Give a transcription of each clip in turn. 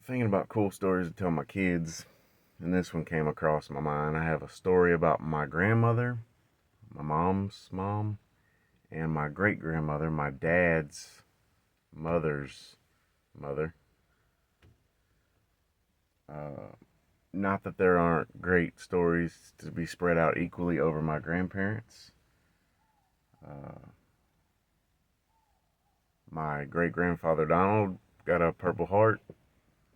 Thinking about cool stories to tell my kids, and this one came across my mind. I have a story about my grandmother, my mom's mom, and my great grandmother, my dad's mother's mother. Uh, Not that there aren't great stories to be spread out equally over my grandparents. Uh, my great grandfather Donald got a Purple Heart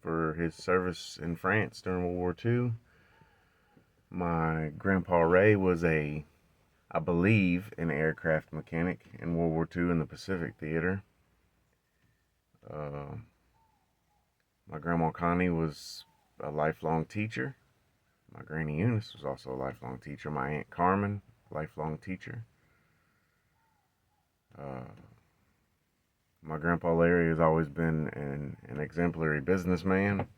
for his service in France during World War II. My grandpa Ray was I believe, an aircraft mechanic in World War II in the Pacific Theater. Uh, my grandma Connie was a lifelong teacher. My granny Eunice was also a lifelong teacher. My aunt Carmen, lifelong teacher. Uh, my grandpa Larry has always been an exemplary businessman,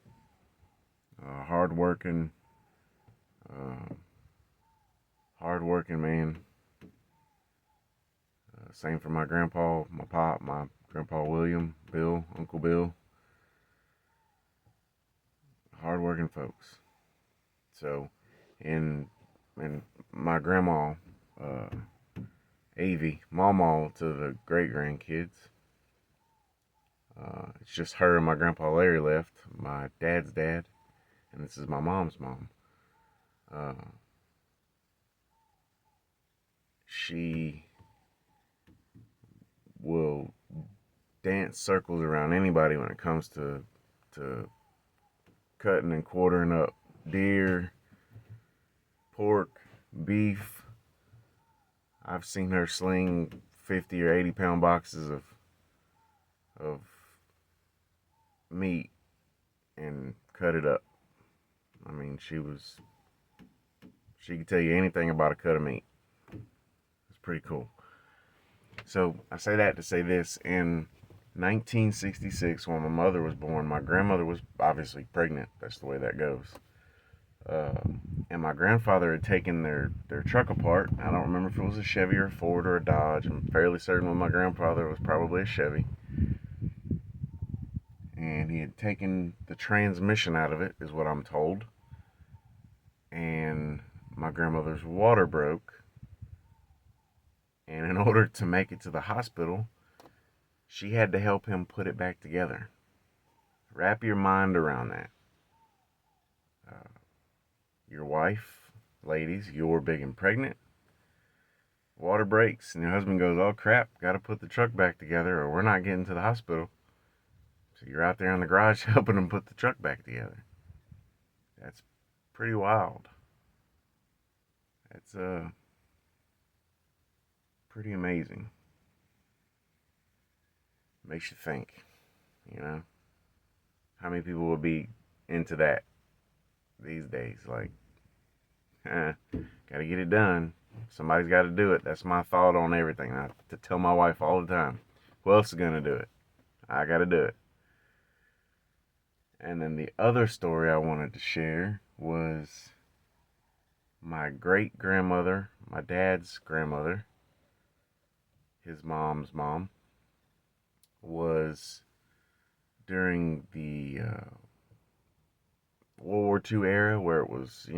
hardworking, uh, hardworking man. Same for my grandpa, my pop, my grandpa William, Bill, Uncle Bill. Hardworking folks. So, and and my grandma, uh, Avie, mama to the great grandkids. It's just her and my grandpa Larry left, my dad's dad, and this is my mom's mom. Uh, she will dance circles around anybody when it comes to cutting and quartering up deer, pork, beef. I've seen her sling 50 or 80 pound boxes of meat and cut it up. I mean, she could tell you anything about a cut of meat. It's pretty cool. So I say that to say this: in 1966, when my mother was born, my grandmother was obviously pregnant. That's the way that goes. Uh, and my grandfather had taken their truck apart. I don't remember if it was a Chevy or a Ford or a Dodge. I'm fairly certain with my grandfather it was probably a Chevy. And he had taken the transmission out of it, is what I'm told. And my grandmother's water broke, and in order to make it to the hospital, she had to help him put it back together. Wrap your mind around that. Uh, your wife, ladies, you're big and pregnant. Water breaks, and your husband goes, "Oh crap, gotta put the truck back together, or we're not getting to the hospital." So you're out there in the garage helping him put the truck back together. That's pretty wild. That's pretty amazing. Makes you think, you know, how many people would be into that these days? Like, gotta get it done. Somebody's got to do it. That's my thought on everything. I to tell my wife all the time. Who else is gonna do it? I gotta do it. And then the other story I wanted to share was my great grandmother, my dad's grandmother, his mom's mom, was during the World War II era where it was,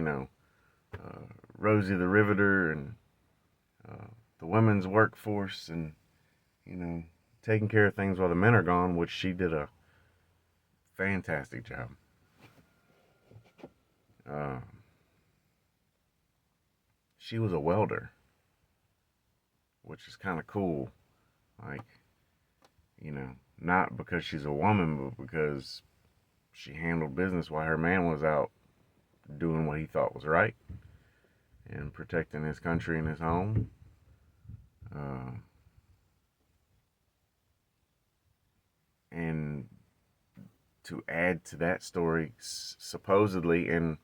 Rosie the Riveter and uh, the women's workforce and, you know, taking care of things while the men are gone, which she did a fantastic job. Uh, she was a welder, which is kind of cool. Like, not because she's a woman, but because she handled business while her man was out doing what he thought was right and protecting his country and his home. Uh, and to add to that story, supposedly, and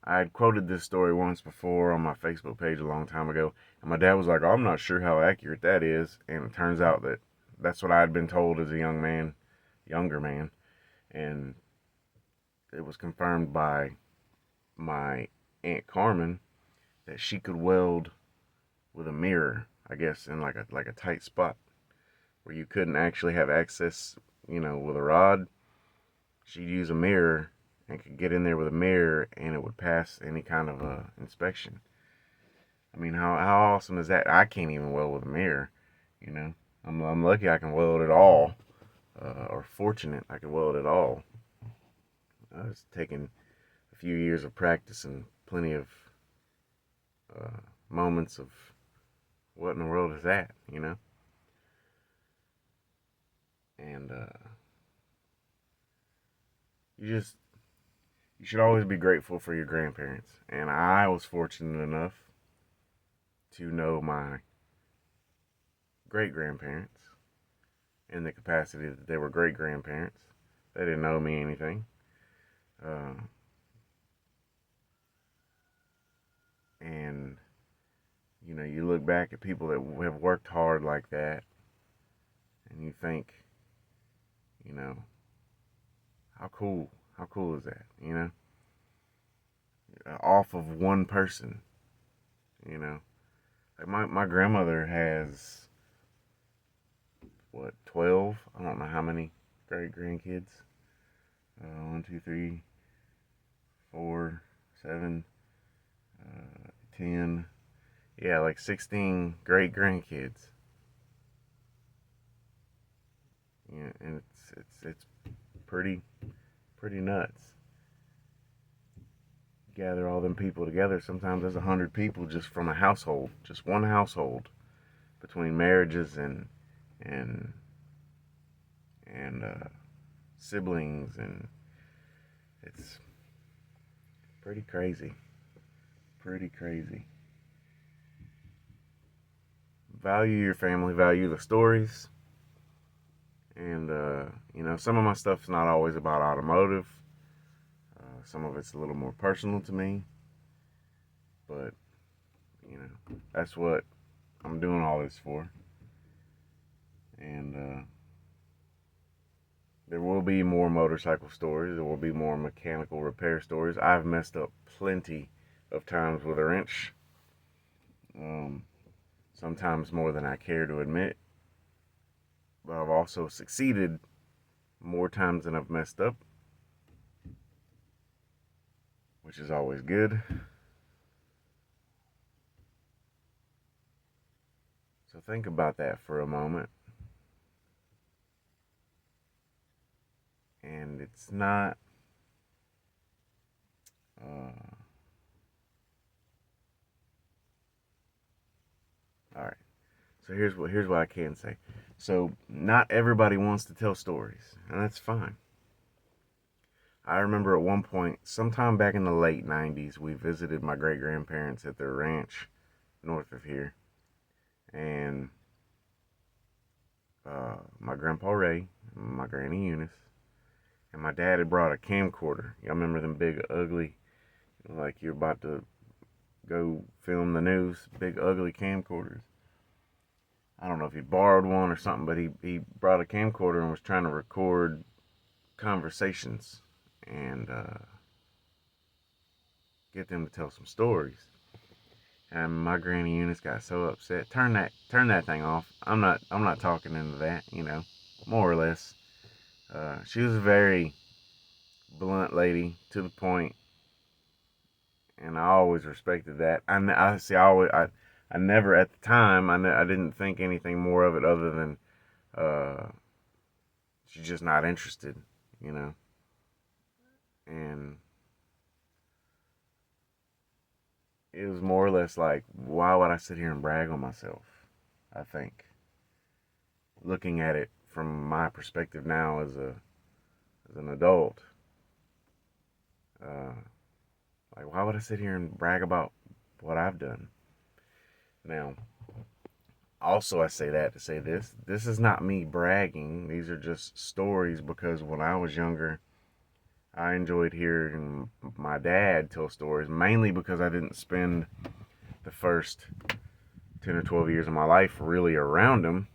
I had quoted this story once before on my Facebook page a long time ago, and my dad was like, "Oh, I'm not sure how accurate that is," and it turns out that that's what I had been told as a younger man, and it was confirmed by my aunt Carmen that she could weld with a mirror, I guess, in like a tight spot where you couldn't actually have access, with a rod. she'd use a mirror and could get in there with a mirror and it would pass any kind of inspection. I mean, how awesome is that? I can't even weld with a mirror, you know. I'm lucky I can weld at all, or fortunate I can weld at all. I was taking a few years of practice and plenty of moments of what in the world is that, you know? And you should always be grateful for your grandparents. And I was fortunate enough to know my great grandparents in the capacity that they were great grandparents. They didn't know me anything. And you know, you look back at people that have worked hard like that, and you think, you know, how cool is that, you know? Off of one person, you know? Like my grandmother has, what, 12? I don't know how many great grandkids. 1, 2, 3, 4, 7, 10. Yeah, like 16 great grandkids. Yeah, and it's pretty nuts. Gather all them people together. Sometimes there's 100 people just from a household, just one household, between marriages and and siblings, and it's pretty crazy. Pretty crazy. Value your family. Value the stories. And you know, some of my stuff's not always about automotive. Some of it's a little more personal to me, but you know, that's what I'm doing all this for. And there will be more motorcycle stories. There will be more mechanical repair stories. I've messed up plenty of times with a wrench. Sometimes more than I care to admit. But I've also succeeded more times than I've messed up, which is always good. So think about that for a moment. And it's not all right. So here's what I can say. So not everybody wants to tell stories, and that's fine. I remember at one point, sometime back in the late 90s, we visited my great grandparents at their ranch north of here. And my grandpa Ray, my granny Eunice, and my dad had brought a camcorder. Y'all remember them big, ugly, like you're about to go film the news, big, ugly camcorders. I don't know if he borrowed one or something, but he brought a camcorder and was trying to record conversations and get them to tell some stories. And my granny Eunice got so upset. Turn that thing off. I'm not talking into that, you know, more or less. She was a very blunt lady, to the point, and I always respected that. I see. I never at the time. I didn't think anything more of it other than she's just not interested, you know. And it was more or less like, why would I sit here and brag on myself? I think, looking at it from my perspective now as an adult, uh, like, why would I sit here and brag about what I've done? Now, also, I say that to say this. This is not me bragging. These are just stories, because when I was younger, I enjoyed hearing my dad tell stories, mainly because I didn't spend the first 10 or 12 years of my life really around him.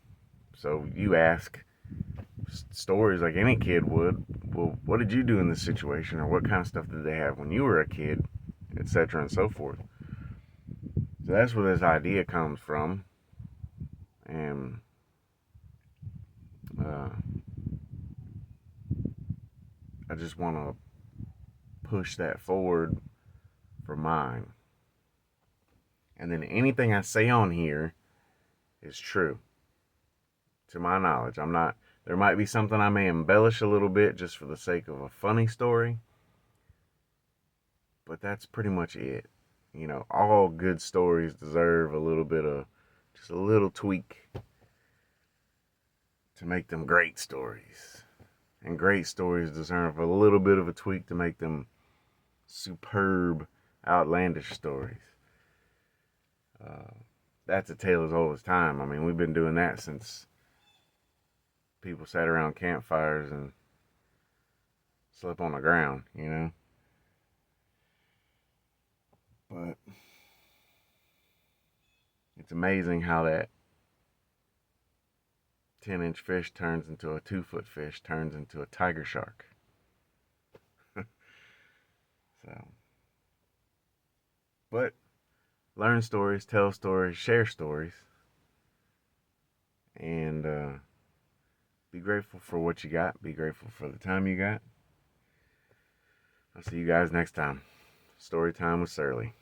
So you ask stories like any kid would. Well, what did you do in this situation? Or what kind of stuff did they have when you were a kid? Etc. and so forth. So that's where this idea comes from. And I just want to push that forward for mine. And then anything I say on here is true, to my knowledge. There might be something I may embellish a little bit just for the sake of a funny story, but that's pretty much it. You know, all good stories deserve a little bit of, just a little tweak to make them great stories. And great stories deserve a little bit of a tweak to make them superb, outlandish stories. That's a tale as old as time. I mean, we've been doing that since people sat around campfires and slept on the ground, you know? But it's amazing how that 10-inch fish turns into a 2-foot fish, turns into a tiger shark. So, but learn stories, tell stories, share stories, and be grateful for what you got. Be grateful for the time you got. I'll see you guys next time. Story time with Surly.